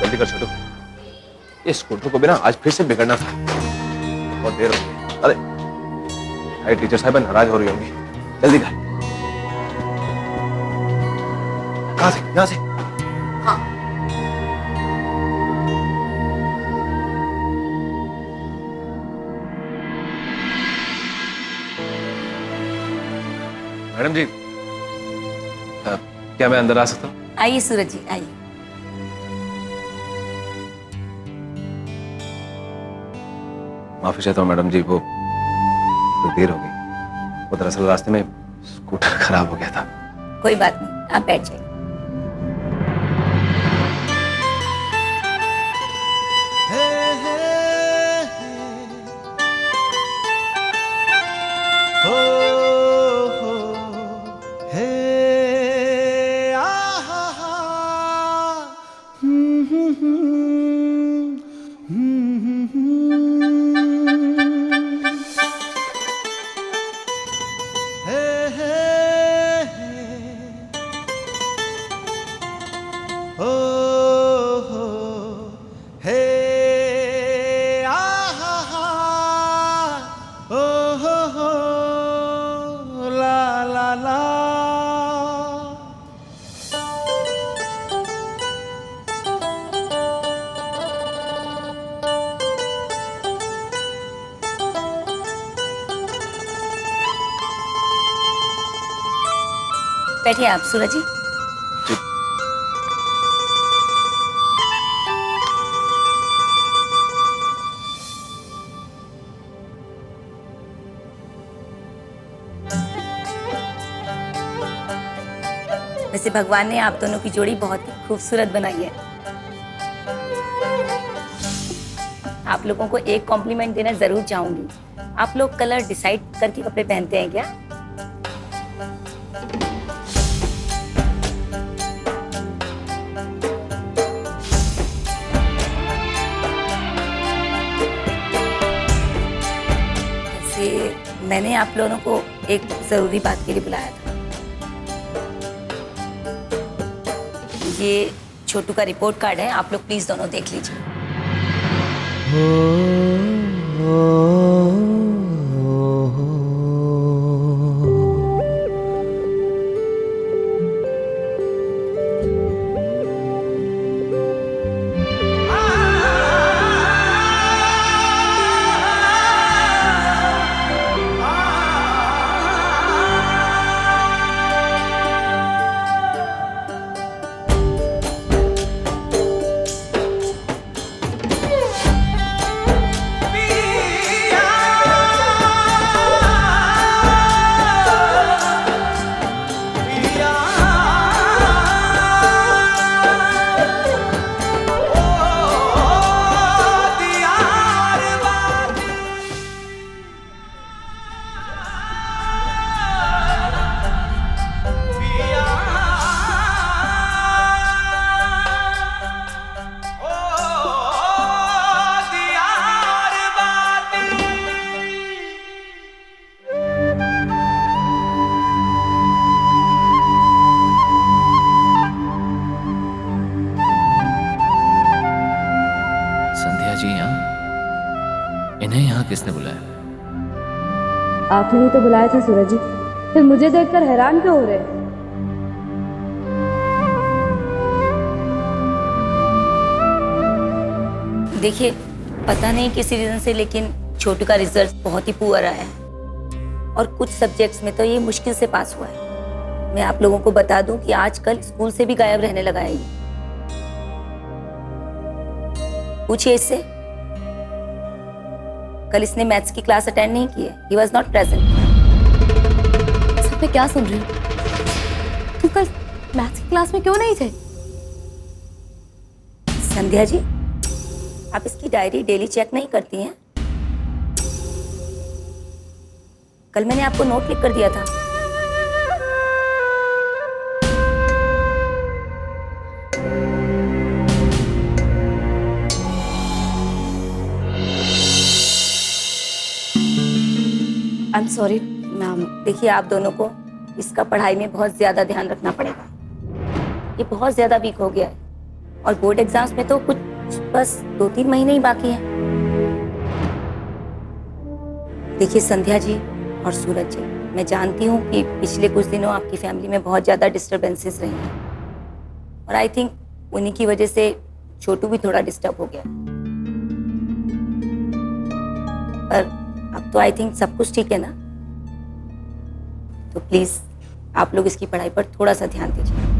जल्दी कर छोटू, इस स्कूटर को भी ना आज फिर से बिगड़ना था। बहुत देर हो गई। अरे भाई टीचर साहब नाराज हो रही होंगी, जल्दी कर। कहाँ से? यहाँ से? हाँ। मैडम जी, क्या मैं अंदर आ सकता हूँ? आइए सूरज जी, आइए। माफी चाहता हूँ मैडम जी, वो थोड़ी देर हो गई। वो दरअसल रास्ते में स्कूटर खराब हो गया था। कोई बात नहीं, आप बैठ जाइए। बैठिए आप सूरज जी। जी। वैसे भगवान ने आप दोनों की जोड़ी बहुत ही खूबसूरत बनाई है। आप लोगों को एक कॉम्प्लीमेंट देना जरूर चाहूंगी। आप लोग कलर डिसाइड करके कपड़े पहनते हैं क्या? मैंने आप लोगों को एक जरूरी बात के लिए बुलाया था। ये छोटू का रिपोर्ट कार्ड है, आप लोग प्लीज दोनों देख लीजिए। इन्हें यहाँ किसने बुलाया? आपने ही तो बुलाया था सूरज जी, फिर मुझे देखकर हैरान क्यों हो रहे? देखिए, पता नहीं किस रीजन से, लेकिन छोटू का रिजल्ट बहुत ही पुअर आया है और कुछ सब्जेक्ट्स में तो ये मुश्किल से पास हुआ है। मैं आप लोगों को बता दूं कि आजकल स्कूल से भी गायब रहने लगा है ये। पूछिए इससे, कल इसने मैथ्स की क्लास अटेंड नहीं की है। He was not present। सब मैं क्या सुन रही हूँ? तुम कल मैथ्स की क्लास में क्यों नहीं थे? संध्या जी, आप इसकी डायरी डेली चेक नहीं करती हैं? कल मैंने आपको नोट लिख कर दिया था। I am sorry ma'am. देखिए, आप दोनों को इसका पढ़ाई में बहुत ज्यादा ध्यान रखना पड़ेगा। ये बहुत ज्यादा वीक हो गया है और बोर्ड एग्जाम्स में तो कुछ बस 2-3 महीने ही बाकी हैं। देखिए संध्या जी और सूरज जी, मैं जानती हूँ कि पिछले कुछ दिनों आपकी फैमिली में बहुत ज़्यादा डिस्टर्बेंसेस रही हैं और आई थिंक उन्हीं की वजह से छोटू भी थोड़ा डिस्टर्ब हो गया। पर अब तो आई थिंक सब कुछ ठीक है ना? तो प्लीज आप लोग इसकी पढ़ाई पर थोड़ा सा ध्यान दीजिए।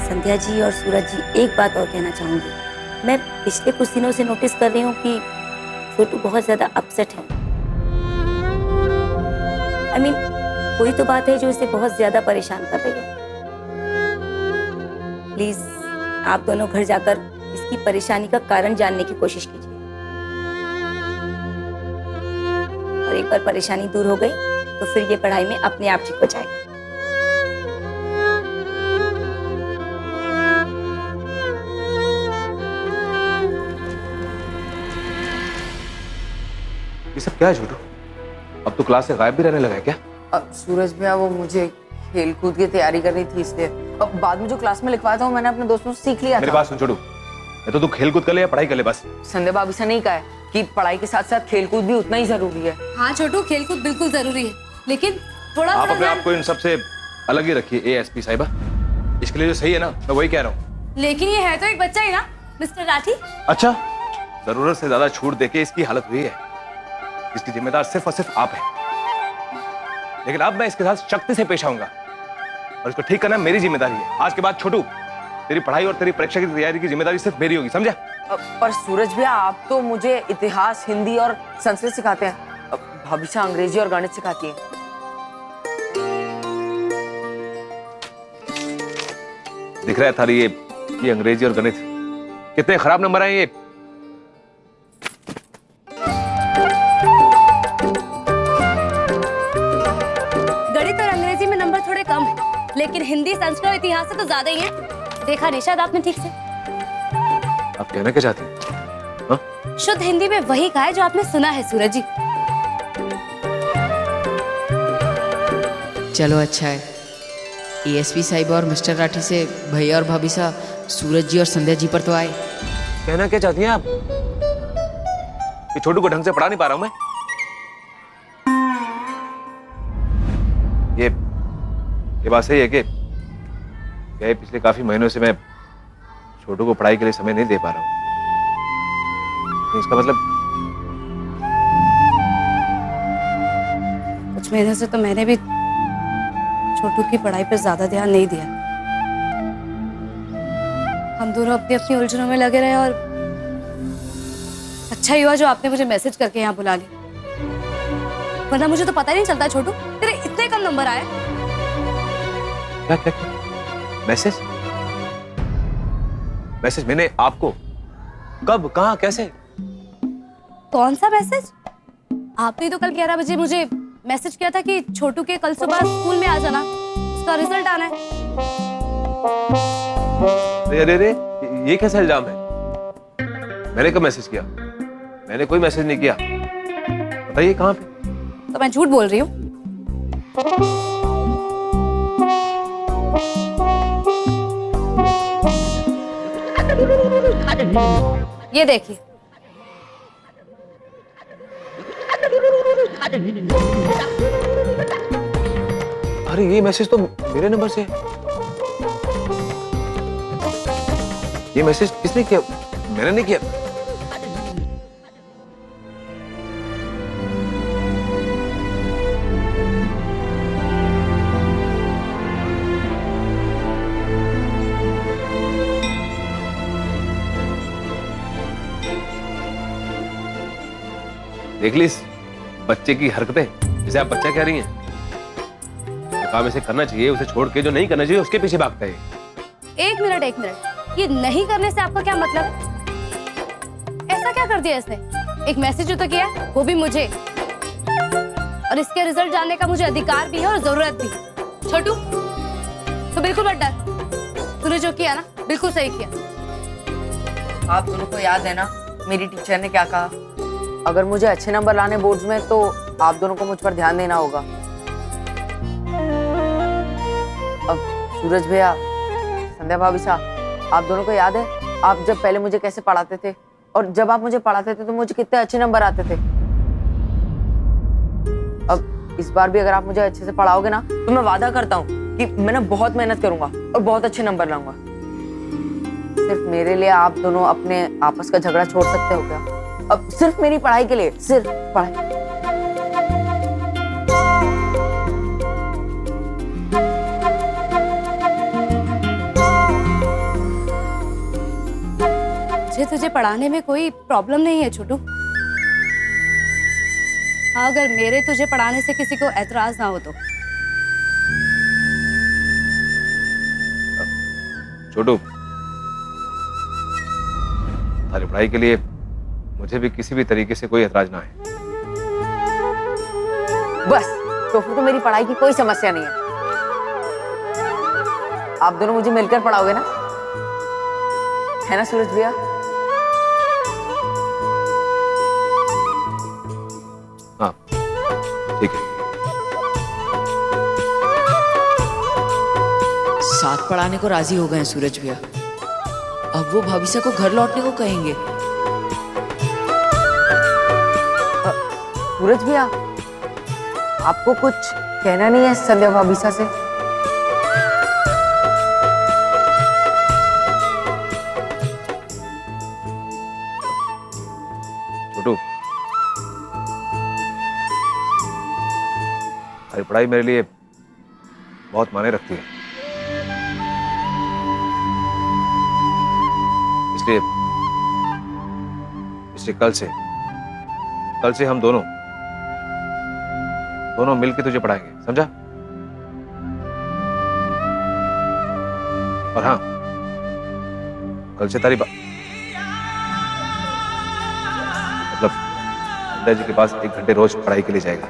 संध्या जी और सूरज जी, एक बात और कहना चाहूंगी। मैं पिछले कुछ दिनों से नोटिस कर रही हूँ कि छोटू बहुत ज्यादा अपसेट है। आई मीन कोई तो बात है जो इसे बहुत ज्यादा परेशान कर रही है। प्लीज आप दोनों घर जाकर इसकी परेशानी का कारण जानने की कोशिश कीजिए और एक बार परेशानी दूर हो गई तो फिर ये पढ़ाई में अपने आप ठीक हो जाएगा। ये सब क्या है छोटू? अब तो क्लास से गायब भी रहने लगा है क्या? अब सूरज भैया वो मुझे खेल कूद की तैयारी करनी थी इसलिए। अब बाद में जो क्लास में लिखवाया था वो मैंने अपने दोस्तों से सीख लिया मेरी था। बात सुन छोटू, या तो तू खेल कूद कर ले या पढ़ाई कर ले बस। संध्या भाभी से नहीं कहा है कि पढ़ाई के साथ साथ खेल कूद भी उतना ही जरूरी है। हाँ छोटू, खेलकूद बिल्कुल जरूरी है, लेकिन थोड़ा आप सा अपने आप को इन सबसे अलग ही रखिए एएसपी साहिबा। इसके लिए जो सही है ना, मैं वही कह रहा हूँ। लेकिन ये है तो एक बच्चा ही ना मिस्टर राठी। अच्छा, जरूरत से ज्यादा छूट देके इसकी हालत हुई है। इसकी जिम्मेदार सिर्फ और सिर्फ आप हैं। लेकिन अब मैं इसके साथ शक्ति से पेश आऊंगा और इसको ठीक करना मेरी जिम्मेदारी है। आज के बाद छोटू, तेरी पढ़ाई और तेरी परीक्षा की तैयारी की जिम्मेदारी सिर्फ मेरी होगी, समझा? पर सूरज भैया आप तो मुझे इतिहास, हिंदी और संस्कृत सिखाते हैं। भाभी से अंग्रेजी और गणित सिखाती हैं। दिख रहा है थारी ये अंग्रेजी और गणित कितने खराब नंबर आए ये। गणित और अंग्रेजी में नंबर थोड़े कम है, लेकिन हिंदी, संस्कृत और इतिहास से तो ज्यादा ही है। देखा निशाद आपने ठीक से? आप कहना क्या चाहती हैं? हाँ? शुद्ध हिंदी में वही कहा है जो आपने सुना है सूरज जी। चलो अच्छा है, एएसपी साहिबा और मिस्टर राठी से भैया और भाभी सा सूरज जी और संध्या जी पर तो आए। कहना क्या चाहती हैं आप? कि छोटू को ढंग से पढ़ा नहीं पा रहा हूं मैं? ये बात सही है कि पिछले काफी महीनों से मैं छोटू को पढ़ाई के लिए समय नहीं दे पा रहा हूं। इसका मतलब कुछ महीने से तो मैंने भी छोटू की पढ़ाई पर ज्यादा ध्यान नहीं दिया। हम दोनों अपनी अपनी उलझनों में लगे रहे और अच्छा ही हुआ जो आपने मुझे मैसेज करके यहाँ बुला लिया, वरना मुझे तो पता ही नहीं चलता। छोटू, तेरे इतने कम नंबर आए। क्या क्या क्या? मैसेज? मैसेज मैंने आपको कब, कहां, कैसे? कौन सा मैसेज? आपने तो कल 11 बजे मुझे मैसेज किया था कि छोटू के कल सुबह स्कूल में आ जाना, उसका रिजल्ट आना है। अरे ये कैसा इल्जाम है? मैंने कब मैसेज किया? मैंने कोई मैसेज नहीं किया। बताइए कहां पे? तो मैं झूठ बोल रही हूँ? ये देखिए, अरे ये मैसेज तो मेरे नंबर से है। ये मैसेज किसने किया? मैंने नहीं किया। देख ली इस बच्चे की हरकतें, जिसे आप बच्चा कह रही हैं। जो काम इसे करना चाहिए उसे छोड़ के जो नहीं करना चाहिए उसके पीछे भागता है। एक मिनट, ये नहीं करने से आपका क्या मतलब? ऐसा क्या कर दिया इसने? एक मैसेज जो तो किया, वो भी मुझे, और इसके रिजल्ट जानने का मुझे अधिकार भी है और जरूरत भी। छोटू, तो बिल्कुल मत डर, तूने जो किया ना बिल्कुल सही किया। आप दोनों को याद है ना मेरी टीचर ने क्या कहा? अगर मुझे अच्छे नंबर लाने बोर्ड्स में तो आप दोनों को मुझ पर ध्यान देना होगा। अब सूरज भैया संध्या भाभी साहब, आप दोनों को याद है आप जब पहले मुझे कैसे पढ़ाते थे, और जब आप मुझे पढ़ाते थे तो मुझे कितने अच्छे नंबर आते थे। अब इस बार भी अगर आप मुझे अच्छे से पढ़ाओगे ना तो मैं वादा करता हूँ कि मैं ना बहुत मेहनत करूंगा और बहुत अच्छे नंबर लाऊंगा। सिर्फ मेरे लिए आप दोनों अपने आपस का झगड़ा छोड़ सकते हो क्या? अब सिर्फ मेरी पढ़ाई के लिए, सिर्फ पढ़ाई। मुझे तुझे पढ़ाने में कोई प्रॉब्लम नहीं है छोटू। हाँ, अगर मेरे तुझे पढ़ाने से किसी को एतराज ना हो तो। छोटू, तुम्हारी पढ़ाई के लिए मुझे भी किसी भी तरीके से कोई एतराज ना है। बस तो फिर तो मेरी पढ़ाई की कोई समस्या नहीं है। आप दोनों मुझे मिलकर पढ़ाओगे ना, है ना सूरज भैया? हाँ ठीक है। साथ पढ़ाने को राजी हो गए हैं सूरज भैया। अब वो भाविसा को घर लौटने को कहेंगे। सूरज भैया, आपको कुछ कहना नहीं है संध्या भाभीसा से? छोटू, तुम्हारी पढ़ाई मेरे लिए बहुत मायने रखती है, इसलिए कल से हम दोनों मिलके तुझे पढ़ाएंगे, समझा? और हाँ, कल से मतलब संध्या जी के पास 1 घंटे रोज पढ़ाई के लिए जाएगा।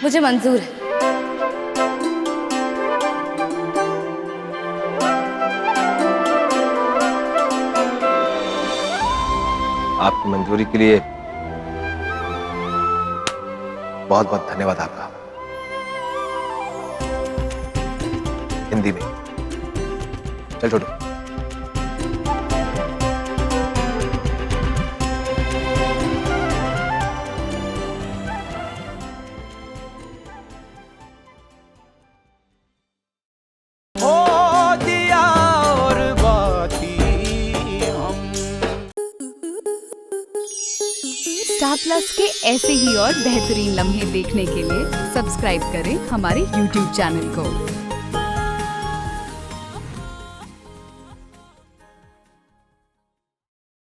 मुझे मंजूर है। आपकी मंजूरी के लिए बहुत बहुत धन्यवाद आपका। हिंदी में चल छोटू। स्टार प्लस के ऐसे ही और बेहतरीन लम्हे देखने के लिए सब्सक्राइब करें हमारे YouTube चैनल को।